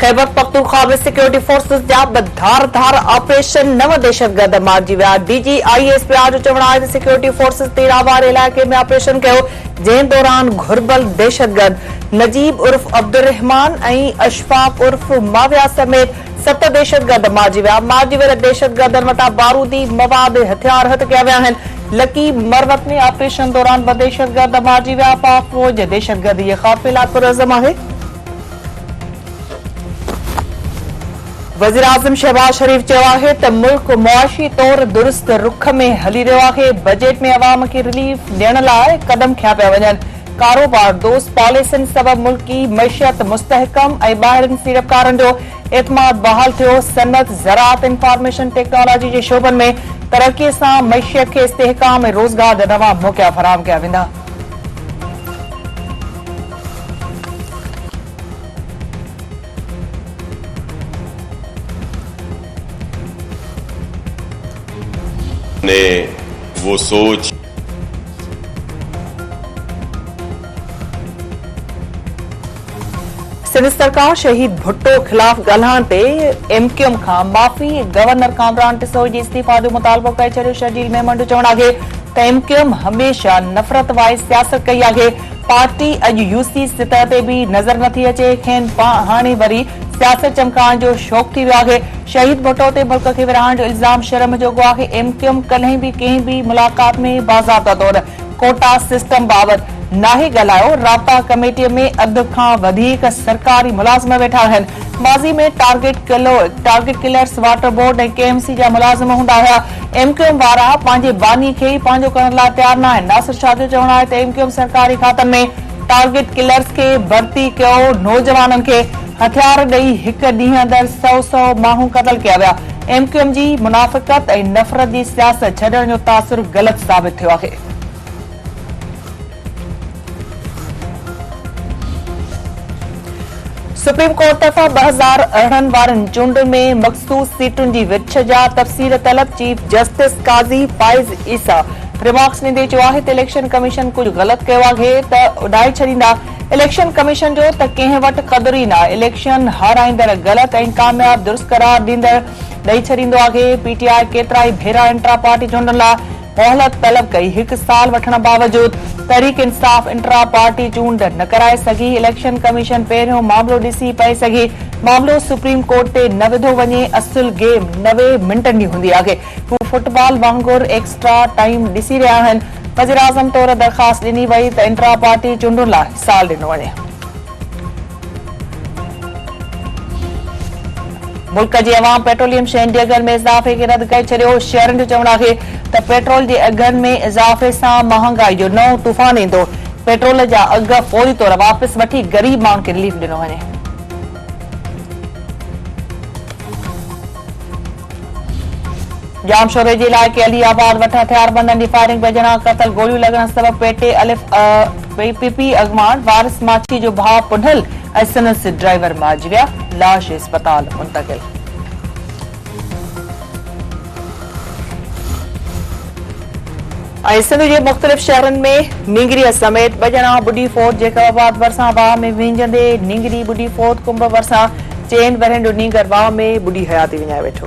खैबर पख्तूनख्वा में security forces जा धार ऑपरेशन नव दहशतगर्द मारिजी विया। DGISP जो चवण आहे त सिक्योरिटी फोर्सेस तेरावार इलाके में ऑपरेशन कयो, जंहिं दौरान घुरबल दहशतगर्द नजीब उर्फ अब्दुल रहमान ऐं अशफाक उर्फ माविया समेत 7 दहशतगर्द मारिजी विया। मारिजी वियल दहशतगर्दनि वटां बारूदी मवाद हथियार हथ कया विया आहिनि। लकी मरवत में ऑपरेशन दौरान 2 दहशतगर्द मारिजी विया। पाक फौज दहशतगर्दी जे क़ाफ़िला पुरअज़म आहे। वज़ीर आज़म शहबाज शरीफ चयो आहे त मुल्क मुआशी तौर दुरुस्त रुख में हली रहियो आहे। बजट में अवाम खे रिलीफ ॾियण लाइ क़दम खंया पिया वञनि। कारोबार दोस्त पॉलिसियुनि सबबि मुल्की मईशत मुस्तहकम ऐं ॿाहिरिन सीड़पकारनि जो एतमाद बहाल थियो। सनत, ज़राअत, इंफॉर्मेशन टेक्नोलॉजी जे शोबनि में तरक़ीअ सां मईशत खे इस्तेहकाम ऐं रोज़गार जा नवां मौक़ा फराहम कया वेंदा। ने वो सोच सिंध सरकार शहीद भुट्टो खिलाफ ॻाल्हाइण ते MQM खां माफ़ी। गवर्नर कामरान टिसो जी इस्तीफ़ा जो मुतालबो करे छॾियो। शर्जील मेमन जो चवणु आहे त MQM हमेशा नफ़रत वारी सियासत कई आहे। पार्टी अॼु UC सतह ते बि नज़र नथी अचे। खेनि हाणे वरी सियासत चमकाइण जो शौक़ थी वियो आहे। शहीद भुट्टो ते मुल्क खे विरहाइण जो इल्ज़ाम शर्म जोॻो आहे। MQM कल्ह बि कंहिं बि मुलाक़ात में बाज़ाब्ता तौर कोटा सिस्टम बाबति नाहे ॻाल्हायो। राब्ता कमेटीअ में अधु खां वधीक सरकारी मुलाज़िम वेठा आहिनि। माज़ी में टारगेट किलर्स वाटर बोर्ड ऐं KMC जा मुलाज़िम हूंदा हुआ। MQM वारा पंहिंजे बानी खे पंहिंजो करण लाइ तयारु न आहिनि। नासिर शाह जो चवणु आहे त MQM सरकारी खातनि में टारगेट किलर्स खे भर्ती कयो। नौजवाननि खे हथियार ॾेई हिक ॾींहुं अंदरि 100 माण्हू क़तल कया विया। MQM जी मुनाफ़िक़त ऐं नफ़रत जी सियासत छॾण जो तासुर ग़लति साबित थियो आहे। सुप्रीम कोर्ट तरफ़ां 2018 वारनि चूंडुनि में मख़सूस सीटुनि जी विछ जा तफ़सील तलब। चीफ जस्टिस काज़ी फाइज़ ईसा रिमार्क्स ॾींदे चयो आहे त इलेक्शन कमीशन कुझु ग़लति कयो आहे त उॾाए छॾींदा। इलेक्शन कमीशन जो त कंहिं वटि क़दुरु ई न। इलेक्शन हाराईंदड़ ग़लति ऐं कामयाब दुरुस्त करार ॾींदड़ ॾेई छॾींदो आहे। PTI केतिरा ई भेरा इंट्रा पार्टी चूंडुनि लाइ मोहलत तलब कई। 1 साल वठण बावजूद तहरीक इंसाफ़ इंट्रा पार्टी चूंड न कराए सघी। इलेक्शन कमीशन पहिरियों मामलो ॾिसी पए सघी। मामलो सुप्रीम कोर्ट ते न विधो वञे। असुल गेम 90 मिंटनि जी हूंदी आहे। हू फुटबॉल वांगुरु एक्स्ट्रा टाइम ॾिसी रहिया आहिनि। वज़ीर आज़म तौर दरख़्वास्त ॾिनी वई त इंट्रा पार्टी चूंडुनि लाइ साल ॾिनो वञे। मुल्क जी अवाम पेट्रोलियम शयुनि जे अघनि में इज़ाफ़े खे रद्द करे छॾियो। शहरनि जो चवणु आहे त पेट्रोल जे अघनि में इज़ाफ़े सां महांगाई जो नओं तूफ़ान ईंदो। पेट्रोल जा अघ फौरी तौर वापसि वठी ग़रीब माण्हुनि खे रिलीफ ॾिनो वञे। जाम शोरे जे इलाइक़े अलीआबाद वटि हथियारबंदनि जी फायरिंग बजणा क़तल गोलियूं लॻण सबबि पेटे PP अॻवान वारिस माछी जो भाउ पुनल ऐं संदसि ड्राइवर मारिजी विया। लाश अस्पताल मुंतक़िल। ऐं सिंध जे मुख़्तलिफ़ शहरनि में निंगरीअ समेत बजणा बुडी फोर्ट जैकबाबाद भरिसां वाह में विंझंदे निंगरी बुडी फोर्ट कुंभ भरिसां चेन वरहनि जो नींगर वाह में बुडी हयाती विञाए वेठो।